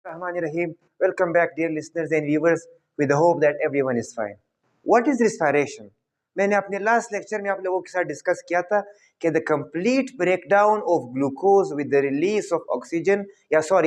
Rahim. Welcome back, dear listeners and viewers, with the hope that everyone is fine. What is respiration? मैंने अपने last lecture में आप लोगों के साथ डिस्कस किया था कि the complete breakdown of glucose with the release of oxygen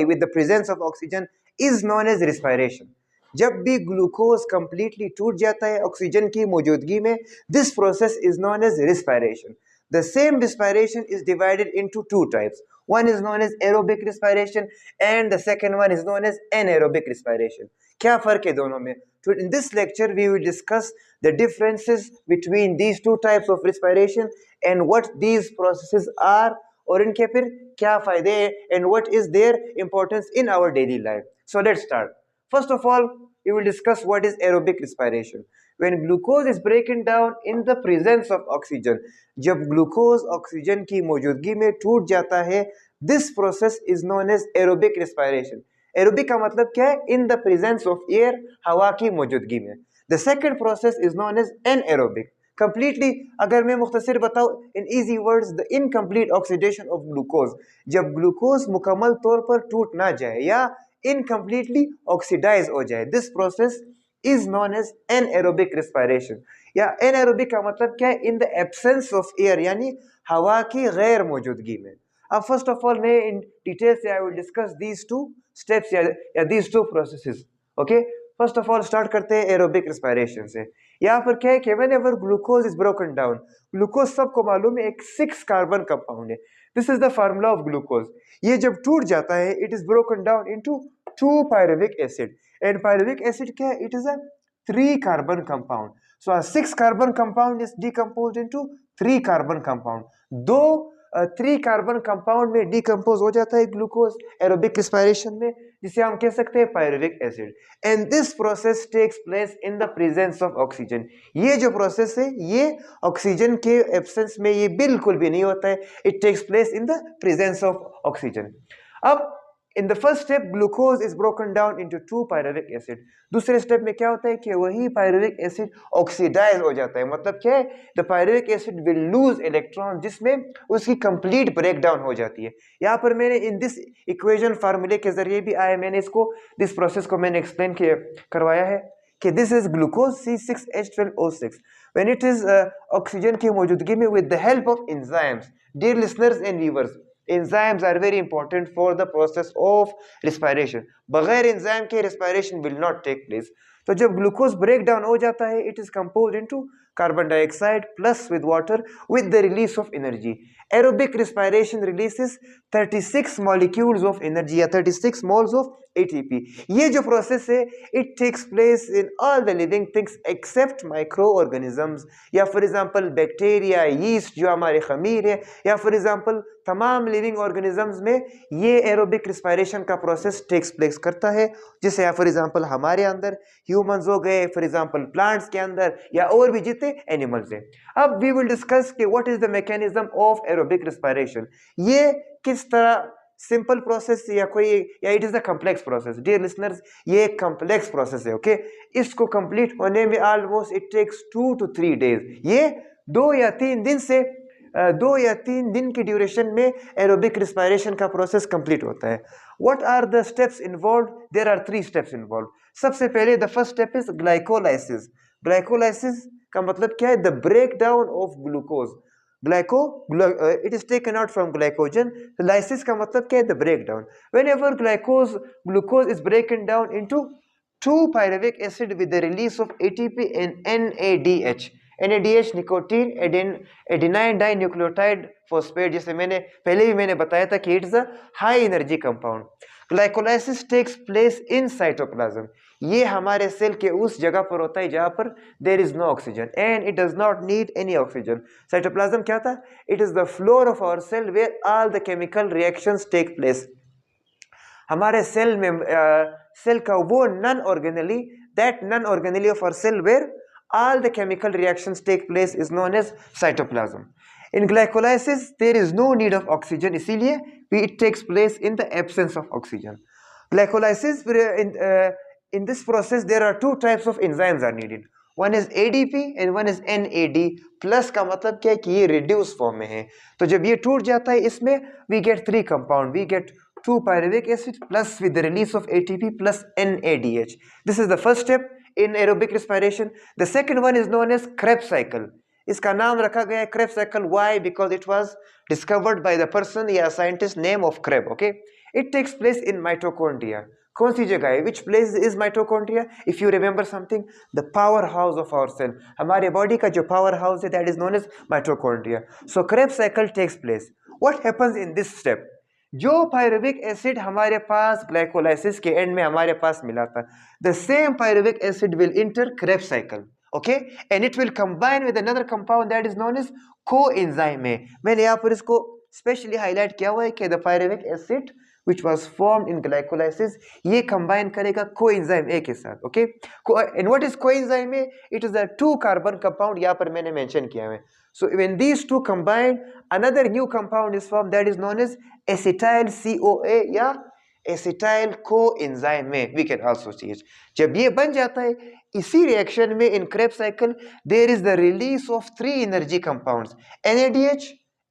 with the presence of oxygen is known as respiration. जब भी ग्लूकोज कंप्लीटली टूट जाता है ऑक्सीजन की मौजूदगी में, this process is known as respiration. The same respiration is divided into two types. One is known as aerobic respiration and the second one is known as anaerobic respiration. क्या फर्क है दोनों में? So in this lecture we will discuss the differences between these two types of respiration and what these processes are और इनके फिर क्या फायदे हैं and what is their importance in our daily life. So let's start. First of all, we will discuss what is aerobic respiration. When glucose is broken down in the presence of oxygen, जब glucose oxygen की मौजूदगी में टूट जाता है, this process is known as aerobic respiration. Aerobic का मतलब क्या है? In the presence of air, हवा की मौजूदगी में. The second process is known as anaerobic. Completely अगर मैं मुख्तसर बताऊं in easy words, the incomplete oxidation of glucose. जब ग्लूकोज मुकम्मल तौर पर टूट ना जाए या इनकम्प्लीटली ऑक्सीडाइज हो जाए, this process is known as anaerobic respiration. या anaerobic का मतलब क्या है? in the absence of air, यानी हवा की गैर मौजूदगी में. अब फर्स्ट ऑफ ऑल मैं इन डिटेल से I will discuss these two steps या these two processes. Okay, first of all start करते हैं एरोबिक रिस्पायरेशन से. यहाँ पर क्या है कि whenever glucose is broken down, glucose सबको मालूम है एक 6 कार्बन कंपाउंड है. This is the formula of glucose. ये जब टूट जाता है, it is broken down into 2 pyruvic acid. And pyruvic acid क्या है? It is a 3 carbon compound. So a 6 carbon compound is decomposed into 3 carbon compound. दो 3 carbon compound में decompose हो जाता है ग्लूकोज aerobic respiration में, जिसे हम कह सकते हैं pyruvic acid. And this process takes place in the presence of oxygen. ये जो process है, ये ऑक्सीजन के absence में ये बिल्कुल भी नहीं होता है. It takes place in the presence of oxygen. अब in the first step glucose is broken down into 2 pyruvic acid. दूसरे स्टेप में क्या होता है कि वही pyruvic acid ऑक्सीडाइज हो जाता है. मतलब क्या है? the pyruvic acid will lose electron, जिसमें उसकी कंप्लीट ब्रेकडाउन हो जाती है. यहाँ पर मैंने इन दिस इक्वेशन फार्मूले के जरिए भी आया, मैंने इसको दिस प्रोसेस को मैंने एक्सप्लेन करवाया है कि this is glucose C6H12O6 when it is oxygen की मौजूदगी में with the help of enzymes. Dear listeners and viewers, enzymes are very important for the process of respiration. बगैर एंजाइम के respiration will not take place. तो जब glucose break down हो जाता है, it is composed into carbon dioxide plus with water with the release of energy. Aerobic respiration releases 36 molecules of energy या 36 moles of ATP. ये जो process है, it takes place in all the living things except microorganisms. या for example bacteria, yeast जो हमारे खमीर है, या फॉर एग्जांपल तमाम लिविंग ऑर्गेनिजम्स में ये एरोबिक रिस्पायरेशन का प्रोसेस टेक्स प्लेस करता है. जैसे फॉर एग्जांपल हमारे अंदर ह्यूमंस हो गए, फॉर एग्जांपल प्लांट्स के अंदर, या और भी जितने एनिमल्स हैं. अब वी विल डिस्कस कि what is the mechanism of aerobic respiration. ये किस तरह सिंपल प्रोसेस या कोई या it is a complex process. Dear listeners, ये एक कॉम्प्लेक्स प्रोसेस है. ओके, इसको कंप्लीट होने में almost it takes 2 to 3 days. ये 2 या 3 दिन से 2 या 3 दिन की ड्यूरेशन में एरोबिक रिस्पायरेशन का प्रोसेस कंप्लीट होता है. What are the steps involve? There are 3 steps involve. सबसे पहले the first step is glycolysis. Glycolysis का मतलब क्या है? The break down of glucose. it is taken out from glycogen. Lysis का मतलब क्या है? The breakdown. Whenever glucose is broken down into 2 pyruvic acid with the release of ATP and NADH. NADH nicotine adenine dinucleotide phosphate, जैसे मैंने पहले भी मैंने बताया था कि it's a high energy compound. Glycolysis takes place in cytoplasm. ये हमारे सेल के उस जगह पर होता है जहां पर there is no oxygen and it does not need any oxygen. Cytoplasm क्या था? It is the floor of our cell where all the chemical reactions take place. हमारे सेल में सेल का वो non organelle of our cell where all the chemical reactions take place is known as cytoplasm. In glycolysis there is no need of oxygen, इसीलिए it takes place in the absence of oxygen. Glycolysis in this process there are 2 types of enzymes are needed. One is ADP and one is NAD. Plus का मतलब क्या है कि ये reduced form में है. तो जब ये टूट जाता है इसमें we get 3 compound. We get 2 pyruvic acid plus with the release of ATP plus NADH. This is the first step in aerobic respiration. The second one is known as Krebs cycle. इसका नाम रखा गया है Krebs cycle. Why? Because it was discovered by the person या scientist name of Krebs. Okay, it takes place in mitochondria. कौन सी जगह है? Which place is mitochondria? If you remember something, the powerhouse of our cell. हमारे body का जो powerhouse है, that is known as mitochondria. So Krebs cycle takes place. What happens in this step? जो pyruvic acid हमारे पास glycolysis के end में हमारे पास मिला था, the same pyruvic acid will enter Krebs cycle. Okay, and it will combine with another compound that is known as coenzyme A. मैंने यहाँ पर इसको specially highlight किया हुआ है कि the pyruvic acid which was formed in glycolysis ये combine करेगा coenzyme A के साथ. Okay, and what is coenzyme A? It is a 2 carbon compound. यहाँ पर मैंने mention किया है. So when these two combine, another new compound is formed that is known as acetyl CoA या acetyl coenzyme A. We can also see it. जब ये बन जाता है, इसी reaction में in Krebs cycle there is the release of 3 energy compounds: NADH,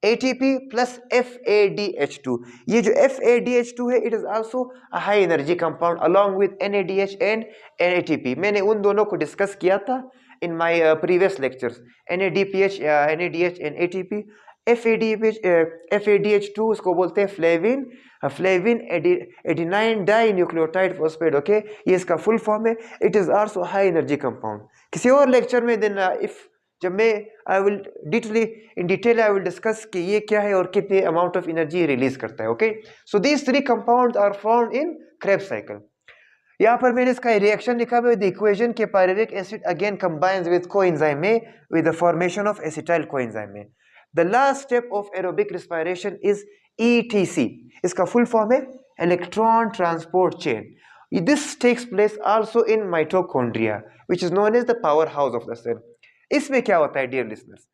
ATP plus FADH2. ये जो FADH2 है, it is also a high energy compound along with NADH and ATP. मैंने उन दोनों को discuss किया था in my previous lectures. NADPH, NADH and ATP. FADH2 उसको बोलते हैं flavin adenine dinucleotide phosphate. Okay, ये इसका फुल फॉर्म है. It is also high energy compound. किसी और लेक्चर में देन जब मैं I will detail I will discuss कि ये क्या है और कितने अमाउंट ऑफ एनर्जी रिलीज करता है. Okay, so these 3 compounds are found in Krebs cycle. यहाँ पर मैंने इसका रिएक्शन लिखा है. द इक्वेशन के pyruvic acid again combines with coenzyme A with the formation of acetyl coenzyme A. The last step of aerobic respiration is ETC. इसका full form है electron transport chain. This takes place also in mitochondria, which is known as the powerhouse of the cell. इसमें क्या होता है, dear listeners?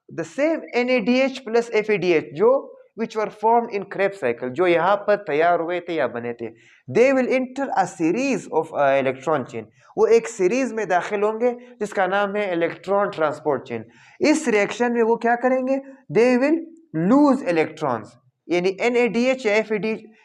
The same NADH plus FADH जो which were formed in Krebs cycle, जो यहाँ पर तैयार हुए थे या बने थे, they will enter a series of electron chain. वो एक सीरीज में दाखिल होंगे जिसका नाम है इलेक्ट्रॉन ट्रांसपोर्ट चेन. इस रिएक्शन में वो क्या करेंगे? they will lose electrons. यानी NADH या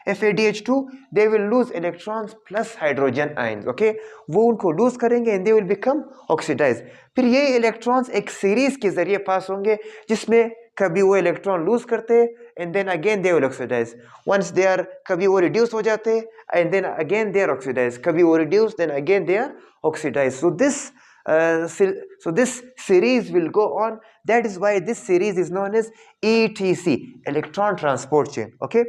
FADH2 they will lose electrons plus hydrogen ions. okay, वो उनको लूज करेंगे and they will become oxidized. फिर ये इलेक्ट्रॉन्स एक सीरीज के जरिए पास होंगे जिसमें कभी वो इलेक्ट्रॉन लूज करते हैं and then again they will oxidize. Once they are, कभी वो reduce हो जाते हैं and then again they are oxidized. कभी वो reduce then again they are oxidized. So this series will go on. That is why this series is known as ETC, electron transport chain. Okay,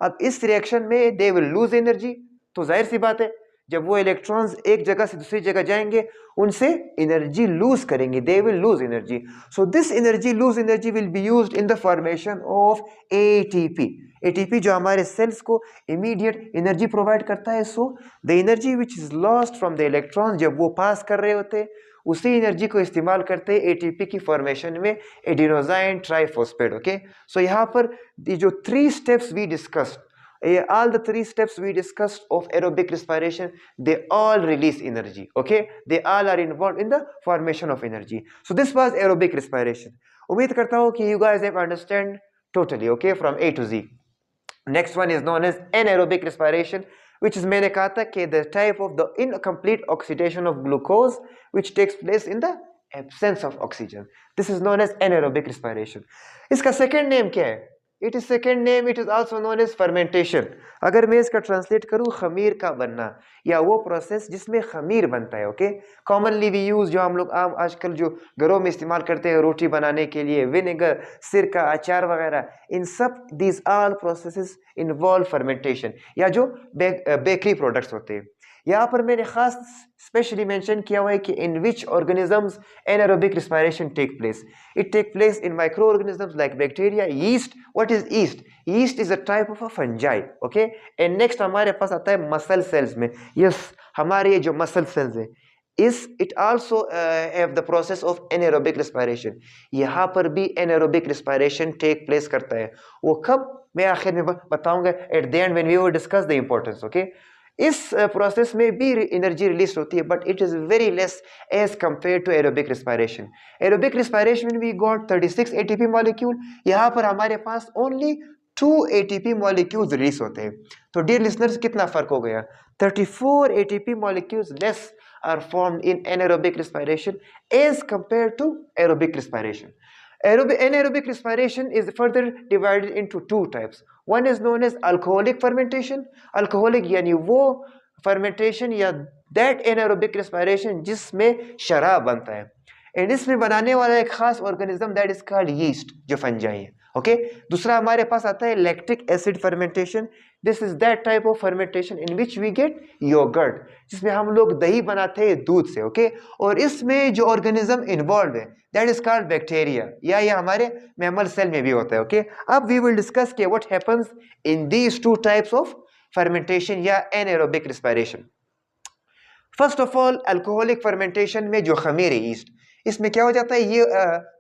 अब इस reaction में they will lose energy. तो जाहिर सी बात है जब वो इलेक्ट्रॉन्स एक जगह से दूसरी जगह जाएंगे उनसे एनर्जी लूज करेंगे. they will lose energy. So this lose energy will be used in the formation of ATP. ATP जो हमारे सेल्स को इमीडिएट एनर्जी प्रोवाइड करता है. So the energy which is lost from the electrons जब वो पास कर रहे होते हैं उसी एनर्जी को इस्तेमाल करते हैं ATP की फॉर्मेशन में एडिनोसाइन ट्राइफॉस्फेट. ओके, सो यहाँ पर जो 3 steps we discussed, all the 3 steps we discussed of aerobic respiration, they all release energy. Okay, they all are involved in the formation of energy. So this was aerobic respiration. उम्मीद करता हूँ कि you guys have understand totally. Okay, from A to Z. Next one is known as anaerobic respiration, which is मैंने कहा था कि the type of the incomplete oxidation of glucose which takes place in the absence of oxygen. This is known as anaerobic respiration. इसका second name क्या है? It is second name, it is also known as fermentation. अगर मैं इसका translate करूँ, खमीर का बनना या वो प्रोसेस जिसमें खमीर बनता है. ओके, कॉमनली वी यूज जो हम लोग आम आजकल जो घरों में इस्तेमाल करते हैं रोटी बनाने के लिए, विनेगर, सिरका, अचार वगैरह, इन सब these all processes involve fermentation या जो बेकरी प्रोडक्ट्स होते हैं. यहाँ पर मैंने खास स्पेशली मेंशन किया हुआ है कि in which organisms anaerobic respiration take place. It take place in micro organisms like bacteria, yeast. What is yeast? Yeast is a type of a fungi. Okay, and next हमारे पास आता है muscle cells में. Yes, हमारे ये जो muscle cells है it also have the process of anaerobic respiration. यहाँ पर भी anaerobic respiration take place करता है. वो कब, मैं आखिर में बताऊंगा at the end when we will discuss the importance. okay, इस प्रोसेस में भी एनर्जी रिलीज होती है but it is very less as compare to aerobic respiration. Aerobic respiration में वी गॉट 36 ATP मॉलिक्यूल. यहाँ पर हमारे पास ओनली 2 ATP मॉलिक्यूल्स रिलीज होते हैं। तो डियर लिसनर्स कितना फर्क हो गया, 34 ATP molecules less are formed in anaerobic respiration as compared to aerobic respiration. Anaerobic respiration is further divided into two types. One is known as alcoholic fermentation. Alcoholic यानी वो fermentation या that anaerobic respiration जिसमें शराब बनता है, and इसमें बनाने वाला एक खास organism that is called yeast, जो फंजाई है। ओके, दूसरा हमारे पास आता है lactic acid fermentation. This is that type of fermentation in which we get yogurt, जिसमें हम लोग दही बनाते हैं दूध से। ओके, और इसमें जो ऑर्गेनिज्म इन्वॉल्व है दैट इज कॉल्ड बैक्टीरिया, या ये हमारे मैमल सेल में भी होता है। ओके, अब वी विल डिस्कस के what happens in these two types of fermentation या anaerobic respiration. First of all, alcoholic fermentation में जो खमीर है यीस्ट, इसमें क्या हो जाता है, ये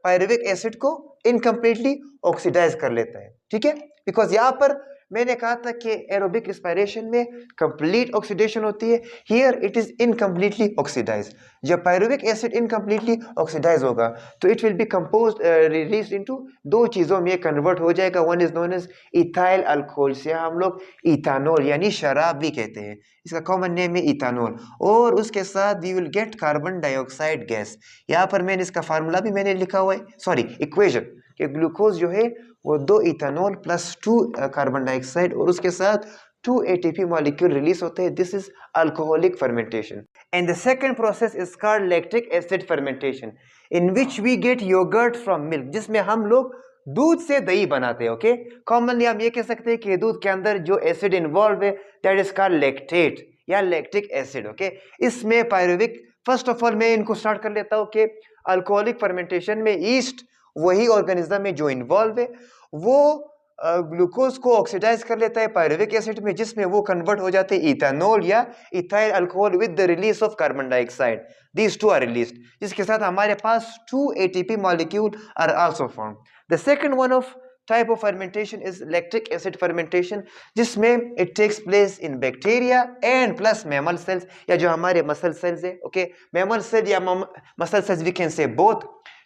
पायरुविक एसिड को इनकम्प्लीटली ऑक्सीडाइज कर लेता है। ठीक है, बिकॉज यहाँ पर मैंने कहा था कि एरोबिक रिस्पायरेशन में कंप्लीट ऑक्सीडेशन होती है, here it is incompletely oxidise. जब पायरुविक एसिड इनकम्प्लीटली ऑक्सीडाइज होगा तो it will be composed release into दो चीज़ों में कन्वर्ट हो जाएगा। One is known as ethyl alcohol, से हम लोग इथानॉल यानी शराब भी कहते हैं, इसका कॉमन नेम है इथानॉल, और उसके साथ we will get carbon dioxide gas. यहाँ पर मैंने इसका फार्मूला भी मैंने लिखा हुआ है, सॉरी इक्वेशन, कि ग्लूकोज जो है वो 2 इथानॉल प्लस 2 कार्बन डाइऑक्साइड और उसके साथ 2 ATP मॉलिक्यूल रिलीज होते हैं। This is alcoholic fermentation. And the second process is called lactic acid fermentation, in which we get yogurt from milk, जिसमें हम लोग दूध से दही बनाते हैं। ओके, कॉमनली हम ये कह सकते हैं कि दूध के अंदर जो एसिड इन्वॉल्व है दैट इज कॉल्ड लैक्टेट या लैक्टिक एसिड। ओके, इसमें पायरुविक, फर्स्ट ऑफ ऑल मैं इनको स्टार्ट कर लेता हूँ कि अल्कोहलिक फर्मेंटेशन में ईस्ट वही ऑर्गेनिज्म है जो इन्वॉल्व है, वो ग्लूकोज को ऑक्सीडाइज कर लेता है पायरुविक एसिड में, जिसमें वो कन्वर्ट हो जाते हैं इथानॉल या ethyl alcohol with the release of carbon dioxide. These two are released, जिसके साथ हमारे पास 2 ATP molecule are also form. The second one of type of fermentation is lactic acid fermentation, जिसमें it takes place in bacteria and plus mammal cells, या जो हमारे muscle cells है। Okay, mammal cell या muscle cells we can say both,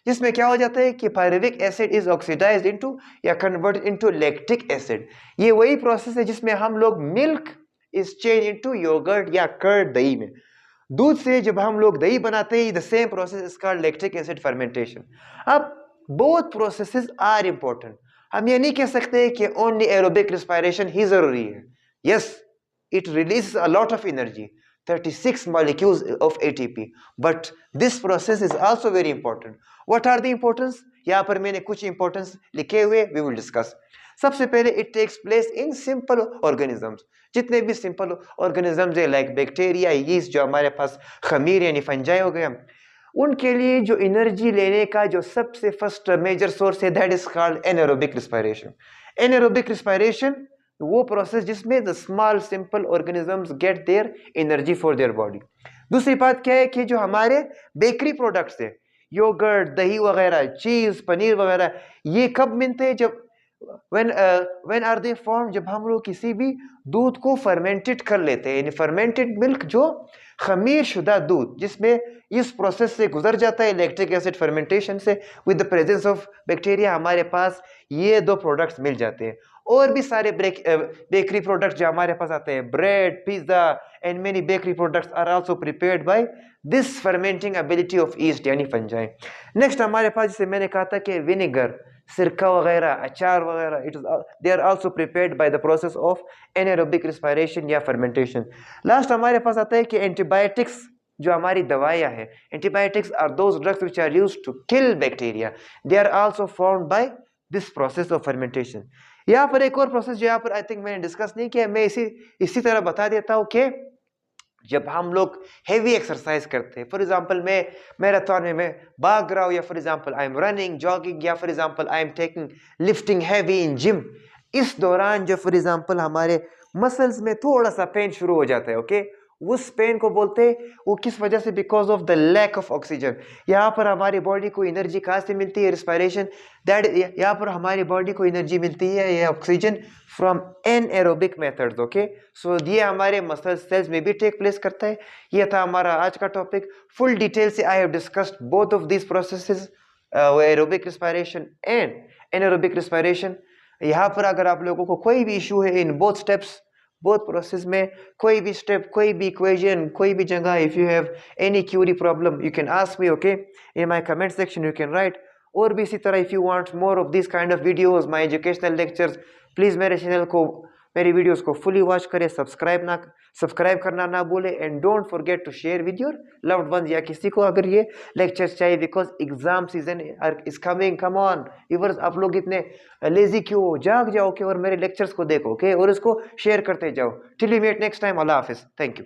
जिसमें क्या हो जाता है कि pyruvic acid is oxidised into या कन्वर्टेड इनटू लैक्टिक एसिड। ये वही प्रोसेस है जिसमें हम लोग milk is change into yogurt या कर्ड, दही में दूध से जब हम लोग दही बनाते हैं, the same process is called lactic acid fermentation. अब बोथ प्रोसेसेस आर इंपॉर्टेंट, हम ये नहीं कह सकते कि ओनली एरोबिक रिस्पायरेशन ही जरूरी है। Yes, it release a lot of energy, 36 molecules of ATP, but this process is also very important. What are the importance? यहाँ पर मैंने कुछ importance लिखे हुए, we will discuss. सबसे पहले it takes place in simple organisms, जितने भी simple organisms है like bacteria, yeast, जो हमारे पास खमीर यानी फंजाई हो गया, उनके लिए जो एनर्जी लेने का जो सबसे फर्स्ट मेजर सोर्स है that is called anaerobic respiration. Anaerobic respiration वो प्रोसेस जिसमें the small simple organisms get their energy for their body. दूसरी बात क्या है कि जो हमारे बेकरी प्रोडक्ट्स है, योगर्ट, दही वगैरह, चीज, पनीर वगैरह, ये कब मिलते हैं? जब when are they formed? जब हम लोग किसी भी दूध को फर्मेंटेड कर लेते हैं, यानी फर्मेंटेड मिल्क जो खमीर शुदा दूध जिसमें इस प्रोसेस से गुजर जाता है लैक्टिक एसिड फर्मेंटेशन से with the presence of bacteria, हमारे पास ये दो प्रोडक्ट्स मिल जाते हैं। और भी सारे बेकरी प्रोडक्ट्स जो हमारे पास आते हैं, bread, pizza and many bakery products are also prepared by this fermenting ability of yeast यानी फंजाई। नेक्स्ट हमारे पास, जैसे मैंने कहा था कि विनेगर, सिरका वगैरह, अचार वगैरह, it is they are also prepared by the process of anaerobic respiration या फर्मेंटेशन। लास्ट हमारे पास आता है कि एंटीबायोटिक्स, जो हमारी दवाइयाँ हैं, antibiotics are those drugs which are used to kill bacteria, they are also formed by this process of fermentation. यहाँ पर एक और प्रोसेस जो यहाँ पर आई थिंक मैंने डिस्कस नहीं किया, मैं इसी तरह बता देता हूँ कि जब हम लोग हेवी एक्सरसाइज करते हैं, फॉर एग्जांपल मैं मैराथन में मैं भाग रहा हूँ, या for example I am running, jogging, या for example I am taking lifting heavy in gym, इस दौरान जो फॉर एग्जांपल हमारे मसल्स में थोड़ा सा पेन शुरू हो जाता है, ओके, उस पेन को बोलते हैं, वो किस वजह से? Because of the lack of oxygen. यहाँ पर हमारी बॉडी को एनर्जी कहाँ से मिलती है? रिस्पायरेशन, दैट यहाँ पर हमारी बॉडी को एनर्जी मिलती है ये oxygen from anaerobic methods. Okay, so ये हमारे मसल सेल्स में भी टेक प्लेस करता है। ये था हमारा आज का टॉपिक। फुल डिटेल से I have discussed both of this processes, aerobic respiration and anaerobic respiration. यहाँ पर अगर आप लोगों को कोई भी इशू है in both steps, both process में कोई भी स्टेप, कोई भी इक्वेशन, कोई भी जगह, if you have any Curie problem you can ask me, okay, in my comment section you can write. और भी इसी तरह if you want more of this kind of videos, my educational lectures, please मेरे channel को, मेरी videos को fully watch करें, subscribe करना ना भूले, and don't forget to share with your loved ones, या किसी को अगर ये लेक्चर्स चाहिए, because exam season is coming, come on viewers, आप लोग इतने लेजी क्यों हो, जाग जाओ के और मेरे लेक्चर्स को देखो, ओके, और इसको शेयर करते जाओ। Till we meet next time, अल्लाह हाफिज, थैंक यू।